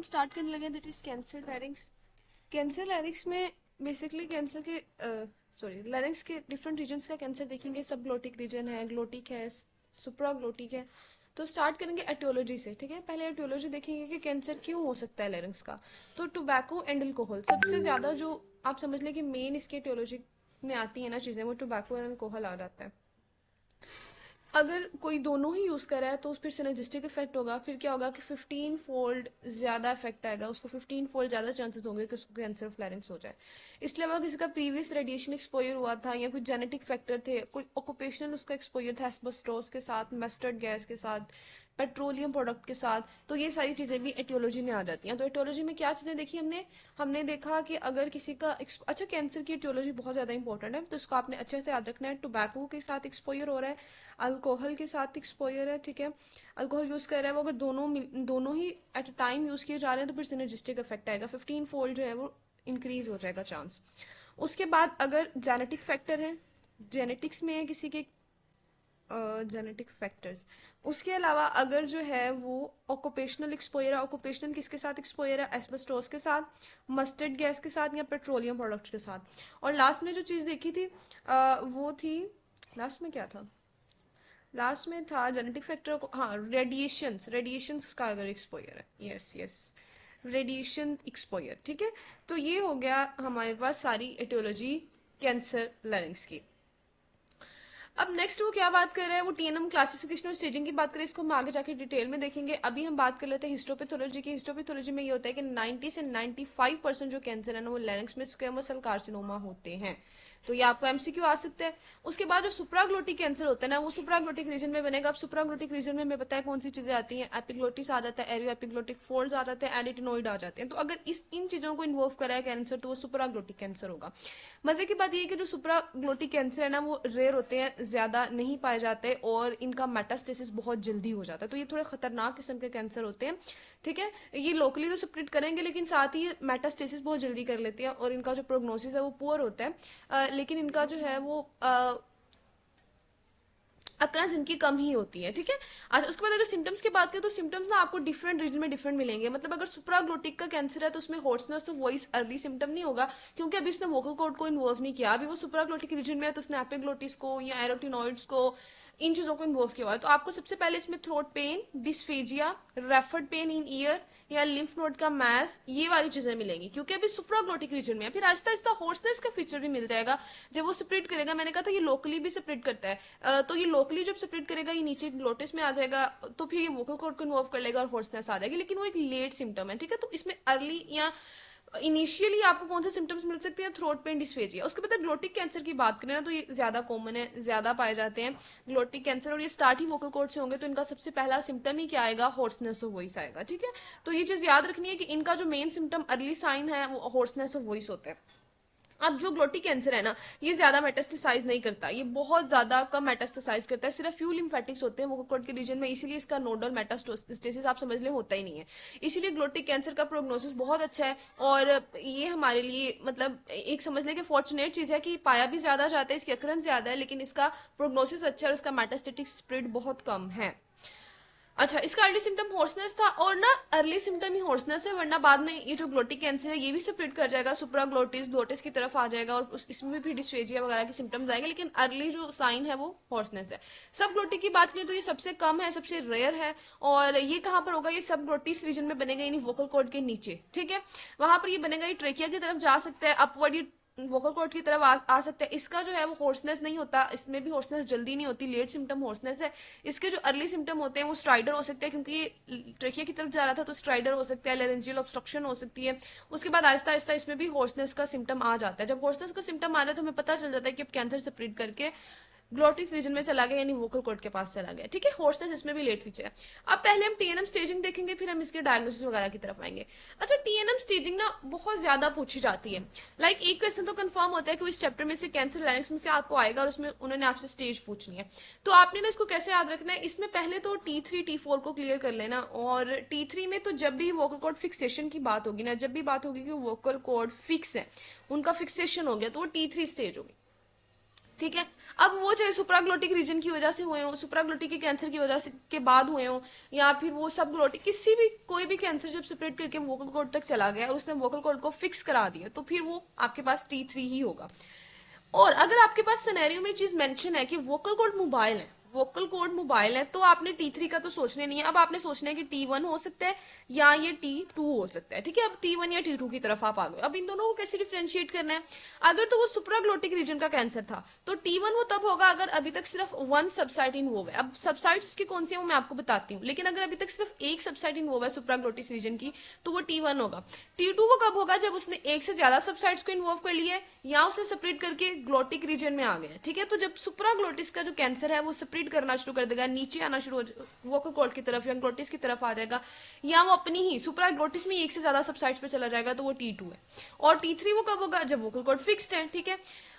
हम स्टार्ट करने लगे दैट इज कैंसर लैरिंग्स। कैंसर लैरिंग्स में बेसिकली कैंसर के लैरिंग्स के डिफरेंट रीजन्स का कैंसर देखेंगे। सब ग्लोटिक रीजन है, ग्लोटिक है, सुप्राग्लोटिक है। तो स्टार्ट करेंगे एटियोलॉजी से, ठीक है। पहले एटियोलॉजी देखेंगे कि कैंसर क्यों हो सकता है लैरिंग्स का। तो टोबैको एंड अल्कोहल सबसे ज्यादा जो आप समझ लें कि मेन इसके एटियोलॉजी में आती है ना चीजें, वो टोबैको एंड अल्कोहल आ जाता है। अगर कोई दोनों ही यूज कर रहा है तो फिर सिनर्जिस्टिक इफेक्ट होगा। फिर क्या होगा कि 15 फोल्ड ज्यादा इफेक्ट आएगा, उसको 15 फोल्ड ज्यादा चांसेस होंगे कि उसको कैंसर ऑफ लैरिंक्स हो जाए। इसलिए अगर किसी का प्रीवियस रेडिएशन एक्सपोजर हुआ था या कोई जेनेटिक फैक्टर थे, कोई ऑक्यूपेशनल उसका एक्सपोजर था एस्बेस्टोस के साथ, मस्टर्ड गैस के साथ, पेट्रोलियम प्रोडक्ट के साथ, तो ये सारी चीजें भी एटियोलॉजी में आ जाती हैं। तो एटियोलॉजी में क्या चीजें देखी हमने हमने देखा कि अगर किसी का अच्छा, कैंसर की एटियोलॉजी बहुत ज्यादा इंपॉर्टेंट है, तो इसको आपने अच्छे से याद रखना है। टोबैको के साथ एक्सपोजर हो रहा है, अल्कोहल के साथ एक्सपोजर है, ठीक है। अल्कोहल यूज कर रहा है वो, अगर दोनों ही एट अ टाइम यूज किए जा रहे हैं तो फिर सिनर्जिस्टिक इफेक्ट आएगा, 15 फोल्ड जो है वो इंक्रीज हो जाएगा चांस। उसके बाद अगर जेनेटिक फैक्टर है, जेनेटिक्स में है किसी के जेनेटिक फैक्टर्स, उसके अलावा अगर जो है वो ऑक्यूपेशनल एक्सपोजर है, ऑक्यूपेशनल किसके साथ एक्सपोजर है, एस्बेस्टोस के साथ, मस्टर्ड गैस के साथ या पेट्रोलियम प्रोडक्ट्स के साथ। और लास्ट में जो चीज देखी थी वो थी, लास्ट में क्या था, लास्ट में था जेनेटिक फैक्टर को, हाँ, रेडिएशंस का अगर एक्सपोजर है, यस यस, रेडिएशन एक्सपोजर, ठीक है। तो ये हो गया हमारे पास सारी एटियोलॉजी कैंसर लैरिंग्स की। अब नेक्स्ट वो क्या बात कर रहे हैं, वो टीएनएम क्लासिफिकेशन और स्टेजिंग की बात करें, इसको हम आगे जाके डिटेल में देखेंगे। अभी हम बात कर लेते हैं हिस्टोपैथोलॉजी की। हिस्टोपैथोलॉजी में ये होता है कि 90 से 95% जो कैंसर है ना वो लैरिंक्स में स्क्वेमस सेल कार्सिनोमा होते हैं। तो ये आपको एमसीक्यू आ सकते हैं। उसके बाद जो सुप्राग्लोटिक कैंसर होता है ना वो सुप्राग्लोटिक रीजन में बनेगा। अब सुप्राग्लोटिक रीजन में हमें पता है कौन सी चीजें आती हैं, एपिग्लोटिस आ जाता है, एरियो एपिग्लोटिक फोल्ड्स आ जाते हैं, एडिटिनोइड आ जाते हैं। तो अगर इन चीजों को इन्वॉल्व करा है कैंसर तो वो सुप्राग्लोटिक कैंसर होगा। मजे की बात ये है कि जो सुप्राग्लोटिक कैंसर है ना वो रेयर होते हैं, ज्यादा नहीं पाए जाते और इनका मेटास्टेसिस बहुत जल्दी हो जाता है। तो ये थोड़े खतरनाक किस्म के कैंसर होते हैं, ठीक है। ये लोकली तो स्प्रेड करेंगे लेकिन साथ ही मेटास्टेसिस बहुत जल्दी कर लेते हैं और इनका जो प्रोग्नोसिस है वो पुअर होता है। लेकिन इनका जो है वो अक्रंस इनकी कम ही होती है, ठीक है। अच्छा, उसके बाद अगर सिम्टम्स की बात करें तो सिम्टम्स ना आपको डिफरेंट रीजन में डिफरेंट मिलेंगे। मतलब अगर सुप्राग्लोटिक का कैंसर है तो उसमें होर्सनेस तो वॉइस अर्ली सिम्टम नहीं होगा, क्योंकि अभी उसने वोकल कॉर्ड को इन्वॉल्व नहीं किया। अभी वो सुप्राग्लोटिक रीजन में है तो उसने एपिग्लोटिस को या एरोटिनॉइड्स को, इन चीजों को इन्वॉल्व किया हुआ है। तो आपको सबसे पहले इसमें throat pen, dysphagia, referred pain in year या लिम्फ नोड का मैस, ये वाली चीजें मिलेंगी क्योंकि अभी सुप्राग्लोटिक रीजन में है। फिर आहिस्ता आहिस्ता होर्सनेस का फीचर भी मिल जाएगा जब वो स्प्रेड करेगा। मैंने कहा था ये लोकली भी स्प्रेड करता है, तो ये लोकली जब स्प्रेड करेगा ये नीचे ग्लोटिस में आ जाएगा, तो फिर ये वोकल कॉर्ड को इन्वॉल्व कर लेगा और होर्सनेस आ जाएगी। लेकिन वो एक लेट सिम्टम है, ठीक है। तो इसमें अर्ली या इनिशियली आपको कौन से सिम्टम्स मिल सकते हैं, थ्रोट पेन, डिस्फेजिया। उसके बाद ग्लोटिक कैंसर की बात करें ना तो ये ज्यादा कॉमन है, ज्यादा पाए जाते हैं ग्लोटिक कैंसर, और ये स्टार्ट ही वोकल कॉर्ड से होंगे। तो इनका सबसे पहला सिम्टम ही क्या आएगा, होर्सनेस ऑफ वॉइस आएगा, ठीक है। तो ये चीज याद रखनी है कि इनका जो मेन सिम्टम अर्ली साइन है वो होर्सनेस ऑफ वॉइस होता है। अब जो ग्लोटिक कैंसर है ना ये ज्यादा मेटास्टेसाइज नहीं करता, ये बहुत ज्यादा कम मेटास्टेसाइज करता है, सिर्फ फ्यू लिम्फेटिक्स होते हैं वोकल कॉर्ड के रीजन में, इसीलिए इसका नोडल मेटास्टेसिस आप समझ ले होता ही नहीं है। इसीलिए ग्लोटिक कैंसर का प्रोग्नोसिस बहुत अच्छा है और ये हमारे लिए मतलब एक समझ ले कि फॉर्चुनेट चीज है कि पाया भी ज्यादा जाता है, इसकी अक्रंस ज्यादा है, लेकिन इसका प्रोग्नोसिस अच्छा है और इसका मेटास्टेटिक स्प्रेड बहुत कम है। अच्छा, इसका अर्ली सिम्टम हॉर्सनेस था और ना अर्ली सिम्टम ही हॉर्सनेस है, वरना बाद में ये जो ग्लोटिक कैंसर है ये भी स्प्रेड कर जाएगा, सुप्राग्लोटिस ग्लोटिस की तरफ आ जाएगा और इसमें भी फिर डिस्फेजिया वगैरह के सिम्टम्स आएंगे। लेकिन अर्ली जो साइन है वो हॉर्सनेस है। सब ग्लोटिक की बात करें तो ये सबसे कम है, सबसे रेयर है। और ये कहाँ पर होगा, ये सब ग्लोटिस रीजन में बनेगा, यानी वोकल कॉर्ड के नीचे, ठीक है। वहां पर ये बनेगा, ये ट्रेकिया की तरफ जा सकता है, अपवर्ड ये वोकल कॉर्ड की तरफ आ सकते हैं। इसका जो है वो हॉर्सनेस नहीं होता, इसमें भी हॉर्सनेस जल्दी नहीं होती, लेट सिम्टम हॉर्सनेस है। इसके जो अर्ली सिम्टम होते हैं वो स्ट्राइडर हो सकते हैं, क्योंकि ये ट्रेकिया की तरफ जा रहा था तो स्ट्राइडर हो सकता है, लेरेंजियल ऑब्स्ट्रक्शन हो सकती है। उसके बाद आहिस्ता आहिस्ता इसमें भी हॉर्सनेस का सिम्टम आ जाता है। जब हॉर्सनेस का सिम्टम आ रहा है तो हमें पता चल जाता है कि अब कैंसर स्प्रेड करके ग्लोटिक्स रीजन में चला गया, यानी वोकल कॉर्ड के पास चला गया, ठीक है। हॉर्सनेस इसमें भी लेट फीचर है। अब पहले हम टीएनएम स्टेजिंग देखेंगे, फिर हम इसके डायग्नोसिस वगैरह की तरफ आएंगे। अच्छा, टीएनएम स्टेजिंग ना बहुत ज्यादा पूछी जाती है। लाइक एक क्वेश्चन तो कंफर्म होता है कि इस चैप्टर में से कैंसर लैरिंक्स में से आपको आएगा और उसमें उन्होंने आपसे स्टेज पूछनी है। तो आपने ना इसको कैसे याद रखना है, इसमें पहले तो T3 T4 को क्लियर कर लेना। और T3 में तो जब भी वोकल कॉर्ड फिक्सेशन की बात होगी ना, जब भी बात होगी कि वोकल कॉर्ड फिक्स है, उनका फिक्सेशन हो गया, तो वो T3 स्टेज होगी, ठीक है। अब वो चाहे सुप्राग्लोटिक रीजन की वजह से हुए हो, सुप्राग्लोटिक के कैंसर की वजह से के बाद हुए हो, या फिर वो सब ग्लोटिक किसी भी कोई भी कैंसर जब सेपरेट करके वोकल कॉर्ड तक चला गया और उसने वोकल कॉर्ड को फिक्स करा दिया, तो फिर वो आपके पास T3 ही होगा। और अगर आपके पास सिनेरियो में चीज मेंशन है कि वोकल कॉर्ड मोबाइल है, वोकल कॉर्ड मोबाइल है, तो आपने T3 का तो सोचने नहीं है, अब आपने सोचना है कि T1 हो सकता है या ये T2 हो सकता है। ठीक है, अब T1 या T2 की तरफ आप आ गए। अब इन दोनों को कैसे डिफ्रेंशिएट करना है? अगर तो वो सुप्राग्लोटिक रीजन का कैंसर था तो T1 वो तब होगा अगर अभी तक सिर्फ वन सबसाइट इन्वॉल्व है। अब सबसाइट्स इसकी कौन सी है वो मैं आपको बताती हूँ, लेकिन अगर अभी तक सिर्फ एक सबसाइट इन्वॉल्व है सुप्राग्लोटिक रीजन की तो वो T1 होगा। T2 वो कब होगा? जब उसने एक से ज्यादा सबसाइट्स को इन्वॉल्व कर लिया है या उसने सेपरेट करके ग्लोटिक रीजन में आ गया। ठीक है, तो जब सुप्राग्लोटिस का जो कैंसर है वो सेपरेट करना शुरू कर देगा, नीचे आना शुरू हो वोकल कॉर्ड की तरफ या ग्लोटिस की तरफ आ जाएगा, या वो अपनी ही सुप्राग्लोटिस में एक से ज्यादा सबसाइट्स पे चला जाएगा, तो वो T2 है। और T3 वो कब होगा? जब वोकल कॉर्ड फिक्स्ड है। ठीक है,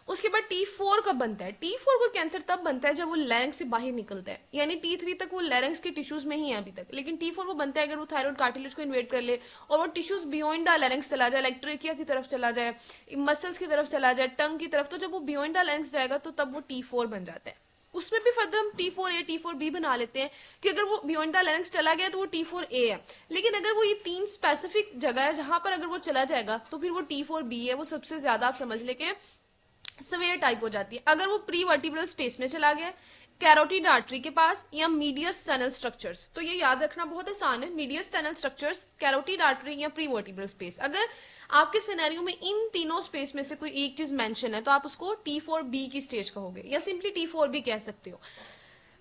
उसके बाद T4 कब बनता है? T4 को कैंसर तब बनता है जब वो लैरिंक्स से बाहर निकलता है, यानी T3 तक वो लैरिंक्स के टिश्यूज में ही है अभी तक, लेकिन T4 वो बनता है अगर वो थायराइड कार्टिलेज को इन्वेट कर ले और वो टिश्यूज बियॉन्ड द लैरिंक्स चला जाए, लाइक ट्रेकिया की तरफ चला जाए, मसल्स की तरफ चला जाए, टंग की तरफ, तो जब वो बियॉन्ड द लैरिंक्स जाएगा तो तब वो T4 बन जाता है। उसमें भी फर्दर हम T4A T4B बना लेते हैं कि अगर वो बियॉन्ड द लैरिंक्स चला गया तो वो T4A है, लेकिन अगर वो ये तीन स्पेसिफिक जगह है जहां पर अगर वो चला जाएगा तो फिर वो T4B है, वो सबसे ज्यादा आप समझ लेके सवेयर टाइप हो जाती है। अगर वो प्री वर्टिब्रल स्पेस में चला गया, कैरोटिड आर्टरी के पास, या मीडियस टनल स्ट्रक्चर्स, तो ये याद रखना बहुत आसान है, medius tunnel structures, carotid artery या प्री वर्टिब्रल स्पेस। अगर आपके सिनेरियो में इन तीनों स्पेस में से कोई एक चीज मेंशन है तो आप उसको T4B की स्टेज कहोगे या सिंपली T4B कह सकते हो।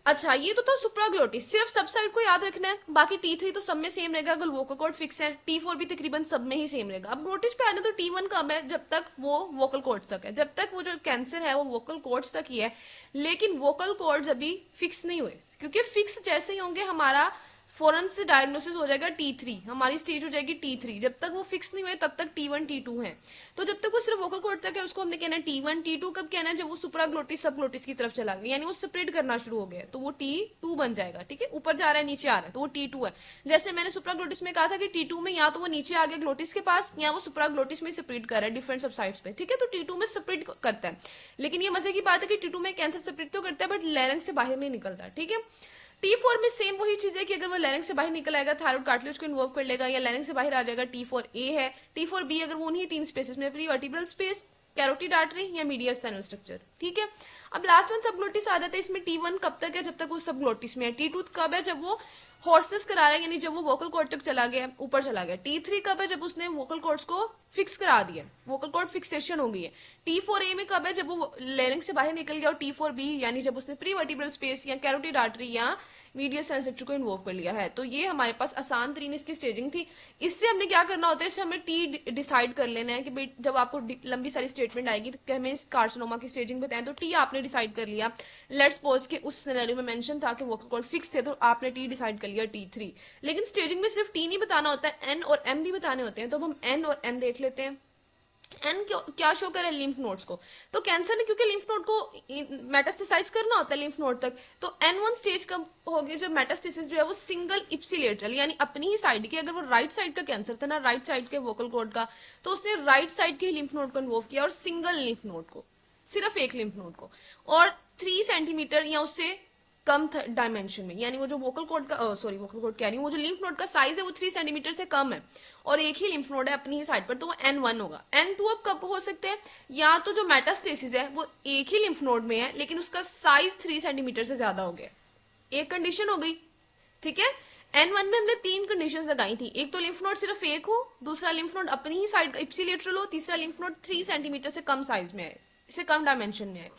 अच्छा, ये तो था सुप्राग्लोटिस, सिर्फ सबसाइड को याद रखना है, बाकी T3 तो सब में सेम रहेगा अगर वोकल कॉर्ड फिक्स है, T4 भी तकरीबन सब में ही सेम रहेगा। अब ग्लोटिस पे आने तो T1 कब है? जब तक वो वोकल कॉर्ड तक है, जब तक वो जो कैंसर है वो वोकल कॉर्ड्स तक ही है, लेकिन वोकल कॉर्ड्स अभी फिक्स नहीं हुए, क्योंकि फिक्स जैसे ही होंगे हमारा फौरन से डायग्नोसिस हो जाएगा T3, हमारी स्टेज हो जाएगी T3। जब तक वो फिक्स नहीं हुए तब तक T1 T2 है, तो जब तक वो सिर्फ वोकल कॉर्ड तक है उसको हमने कहना है T1। T2 कब कहना है? जब वो सुप्राग्लोटिस सबग्लोटिस की तरफ चला गया, यानी वो सेपरेट करना शुरू हो गया, तो वो T2 बन जाएगा। ठीक है, ऊपर जा रहा है नीचे आ रहा है तो वो T2 है। जैसे मैंने सुप्राग्लोटिस में कहा था कि T2 में या तो वो नीचे आ गया ग्लोटिस के पास या वो सुप्राग्लोटिस में सेपरेट कर रहा है डिफरेंट सबसाइट्स पे। ठीक है, तो T2 में सेपरेट करता है, लेकिन ये मजे की बात है कि T2 में कैंसर सेपरेट तो करता है बट लैरिंक्स से बाहर नहीं निकलता। ठीक है, T4 में सेम वही चीज है कि अगर वो लैरिंक्स से बाहर निकल आएगा थायराइड कार्टिलेज को इन्वॉल्व कर लेगा या लैरिंक्स से बाहर आ जाएगा, T4A है। T4B अगर वो उन्हीं तीन स्पेसेस में, pre vertebral space, carotid artery या मीडियस टनल स्ट्रक्चर। ठीक है, अब लास्ट वन सबग्लोटिस आ जाता है। इसमें T1 कब तक है? जब तक वो सबग्लोटिस में है। T2 कब है? जब वो हॉर्सनेस करा रहा है, यानी जब वो वोकल कॉर्ड तक चला गया, ऊपर चला गया। T3 कब है? जब उसने वोकल कॉर्ड्स को फिक्स करा दिया, वोकल कॉर्ड फिक्सेशन हो गई है। T4A में कब है? जब वो लैरिंक्स से बाहर निकल गया। और T4B यानी जब उसने प्री वर्टिब्रल स्पेस या कैरोटिड आर्टरी या मीडियस टनल स्ट्रक्चर को इन्वॉल्व कर लिया है। तो ये हमारे पास आसान तरीन इसकी स्टेजिंग थी। इससे हमने क्या करना होता है, इससे हमें T डिसाइड कर लेना है कि भाई जब आपको लंबी सारी स्टेटमेंट आएगी तो हमें इस कार्सिनोमा की स्टेजिंग बताएं, तो T आपने डिसाइड कर लिया। लेट्स सपोज कि उस सिनेरियो में मेंशन था कि वोकल कॉर्ड फिक्स थे तो आपने T डिसाइड कर लिया T3। लेकिन स्टेजिंग में सिर्फ T नहीं बताना होता है, N और M भी बताने होते हैं, तो अब हम N और M देख लेते हैं। एन क्या शो करे? लिम्फ नोड्स को। तो कैंसर ने क्योंकि लिम्फ नोड को मेटास्टेसाइज करना होता है लिम्फ नोड तक, तो N1 स्टेज कब होगी? जब मेटास्टेसिस जो है वो सिंगल इप्सिलेटरल यानी अपनी ही साइड की, अगर वो राइट साइड का कैंसर था ना, राइट साइड के वोकल कॉर्ड का, तो उसने राइट साइड के लिम्फ नोड को इन्वॉल्व किया और सिंगल लिम्फ नोड को, सिर्फ एक लिम्फ नोड को, और 3 सेंटीमीटर या उससे कम डायमेंशन में, यानी वो जो वोकल कॉर्ड का वोकल कॉर्ड कह रही हूँ, वो जो लिम्फ नोड का साइज है वो 3 सेंटीमीटर से कम है और एक ही लिम्फ नोड है अपनी ही साइड पर, तो वो N1 होगा। N2 अब कब हो सकते हैं? या तो जो मेटास्टेसिस है वो एक ही लिम्फ नोड में है लेकिन उसका साइज 3 सेंटीमीटर से ज्यादा हो गया, एक कंडीशन हो गई। ठीक है, N1 में हमने 3 कंडीशंस लगाई थी, एक तो लिम्फ नोड सिर्फ एक हो, दूसरा लिम्फ नोड अपनी ही साइड का इप्सिलेटरल हो, तीसरा लिम्फ नोड 3 सेंटीमीटर से कम साइज में है, इससे कम डायमेंशन में है।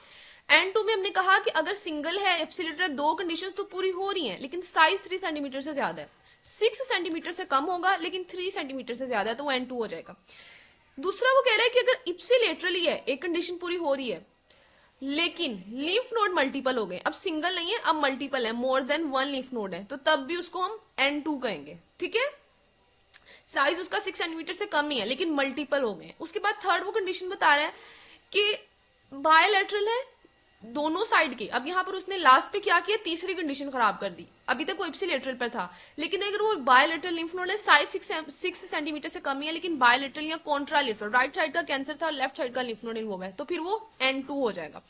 N2 में हमने कहा कि अगर सिंगल है एप्सिलेटर, 2 कंडीशंस तो पूरी हो रही हैं लेकिन साइज 3 सेंटीमीटर से ज्यादा है, 6 सेंटीमीटर से कम होगा लेकिन 3 सेंटीमीटर से ज्यादा है, तो वो N2 हो जाएगा। दूसरा वो कह रहा है कि अगर इप्सिलेटरली है, एक कंडीशन पूरी हो रही है लेकिन लिम्फ नोड मल्टीपल हो गए, अब सिंगल नहीं है अब मल्टीपल है, मोर देन 1 लिम्फ नोड है, तो तब भी उसको हम N2 कहेंगे। ठीक है, साइज उसका 6 सेंटीमीटर से कम ही है लेकिन मल्टीपल हो गए। उसके बाद थर्ड वो कंडीशन बता रहा है कि बायलैटरल है दोनों साइड के। अब यहाँ पर उसने लास्ट पे क्या किया? तीसरी कंडीशन खराब कर दी। अभी तक वो इप्सिलेटरल पर था लेकिन अगर वो बायलैटरल लिम्फ नोड है, साइज 6 सेंटीमीटर से कम ही है लेकिन बायलैटरल या कॉन्ट्रालेटरल, राइट साइड का कैंसर था और लेफ्ट साइड का लिम्फ नोड इन्वॉल्व है, तो फिर वो N2 हो जाएगा।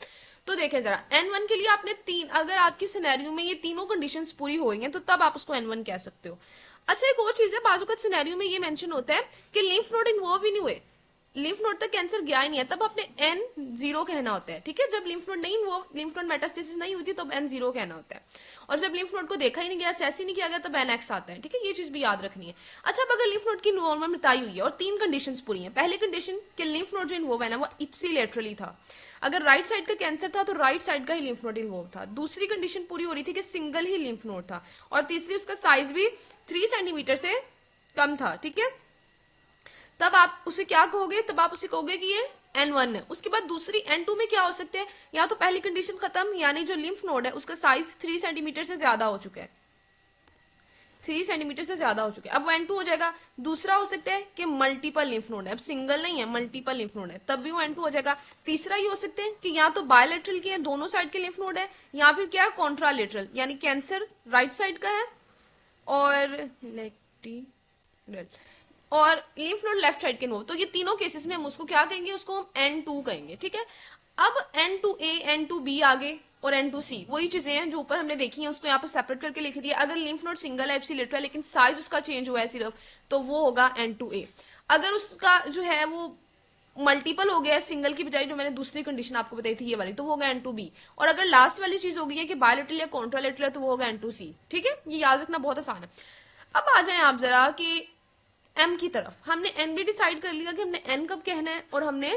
तो देखें जरा, N1 के लिए आपने तीन, अगर आपकी सिनेरियो में ये तीनों कंडीशंस पूरी हो गई हैं तो तब आप उसको N1 कह सकते हो। अच्छा, एक और चीज है, बाजुका सिनेरियो में ये मेंशन होता है कि लिम्फ नोड इन्वॉल्व ही नहीं हुए, लिम्फ नोड तक कैंसर गया ही नहीं है, तब आपने N0 कहना होता है, ठीक है। जब लिम्फ नोड नहीं, वो लिम्फ नोड मेटास्टेसिस नहीं हुई थी तब N0 कहना होता है, और जब लिम्फ नोड को देखा ही नहीं गया, असेस ही नहीं किया गया, तब NX आता है, ठीक है। ये चीज भी याद रखनी है। अच्छा, अब अगर लिम्फ नोड की नॉर्मल मिटाई हुई है और तीन कंडीशंस पूरी हैं, पहली कंडीशन कि लिम्फ नोड जो इन्वॉल्व है ना वो इप्सिलेटरली था, अगर राइट साइड का कैंसर था तो राइट साइड का ही लिम्फ नोड इन्वॉल्व था। दूसरी कंडीशन पूरी हो रही थी कि सिंगल ही लिम्फ नोड था, और तीसरी उसका साइज भी 3 सेंटीमीटर से कम था, ठीक है। तब आप उसे क्या कहोगे, तब आप उसे कहोगे कि ये N1 है। उसके बाद दूसरी N2 में क्या हो सकते हैं, या तो पहली कंडीशन खत्म, यानी जो लिम्फ नोड है उसका साइज 3 सेंटीमीटर से ज्यादा हो चुका है, 3 सेंटीमीटर से ज्यादा हो चुके हैं, अब वो N2 हो जाएगा। दूसरा हो सकता है कि मल्टीपल लिम्फ नोड है, अब सिंगल नहीं है, मल्टीपल लिम्फ नोड है, तब भी वो N2 हो जाएगा। तीसरा ये हो सकते हैं कि या तो बायोलेटरल के हैं, दोनों साइड के लिम्फ नोड है, या फिर क्या है, कॉन्ट्रालेटरल, यानी कैंसर राइट साइड का है और लेफ्ट, और लिम्फ नोड लेफ्ट साइड के नो। तो ये तीनों केसेस में हम उसको क्या कहेंगे, उसको हम N2 कहेंगे, ठीक है। अब N2A, N2B आगे और N2C वही चीजें हैं जो ऊपर हमने देखी हैं, उसको यहाँ पे सेपरेट करके लिख दिया। अगर लिम्फ नोड सिंगल है, एप्सिलेटरल है, लेकिन साइज उसका चेंज हुआ है सिर्फ, तो वो होगा N2A। अगर उसका जो है वो मल्टीपल हो गया है, सिंगल की बजाय, जो मैंने दूसरी कंडीशन आपको बताई थी ये वाली, तो वो होगा N2B। और अगर लास्ट वाली चीज हो गई है कि बायोलेटरल या कॉन्ट्रालेटरल है, तो वो होगा N2C, ठीक है। ये याद रखना बहुत आसान है। अब आ जाए आप जरा कि M की तरफ। हमने N भी डिसाइड कर लिया कि हमने N कब कहना है, और हमने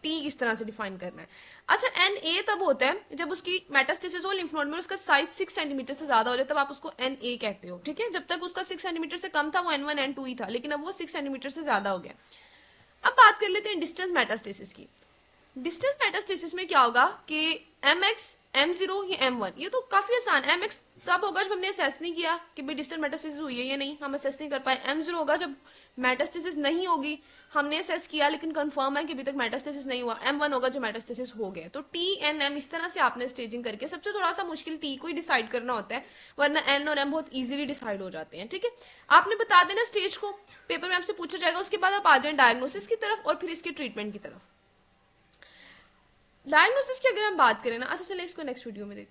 T इस तरह से डिफाइन करना है। अच्छा, NA तब होता है जब उसकी मेटास्टेसिस हो लिम्फ नोड में, उसका साइज 6 सेंटीमीटर से ज्यादा हो जाए, तब आप उसको NA कहते हो, ठीक है। जब तक उसका 6 सेंटीमीटर से कम था वो N1 N2 ही था, लेकिन अब वो 6 सेंटीमीटर से ज्यादा हो गया। अब बात कर लेते हैं डिस्टेंस मेटास्टेसिस की। डिस्टेंस मेटास्टेसिस में क्या होगा कि MX, M0 या M1, ये तो काफी आसान। MX तब होगा जब हमने असेस नहीं किया कि भाई डिस्टेंस मेटास्टेसिस हुई है या नहीं, हम असेस नहीं कर पाए। M0 होगा जब मेटास्टेसिस नहीं होगी, हमने असेस किया लेकिन कंफर्म है कि अभी तक मेटास्टेसिस नहीं हुआ। M1 होगा जब मेटास्टेसिस हो गया। तो T, N, M इस तरह से आपने स्टेजिंग करके, सबसे थोड़ा सा मुश्किल T को ही डिसाइड करना होता है, वरना N और M बहुत इजीली डिसाइड हो जाते हैं, ठीक है। आपने बता देना स्टेज को, पेपर में आपसे पूछा जाएगा, उसके बाद आप आ जाए डायग्नोसिस की तरफ और फिर इसके ट्रीटमेंट की तरफ। डायग्नोसिस की अगर हम बात करें ना, अच्छा चले इसको नेक्स्ट वीडियो में देखते हैं।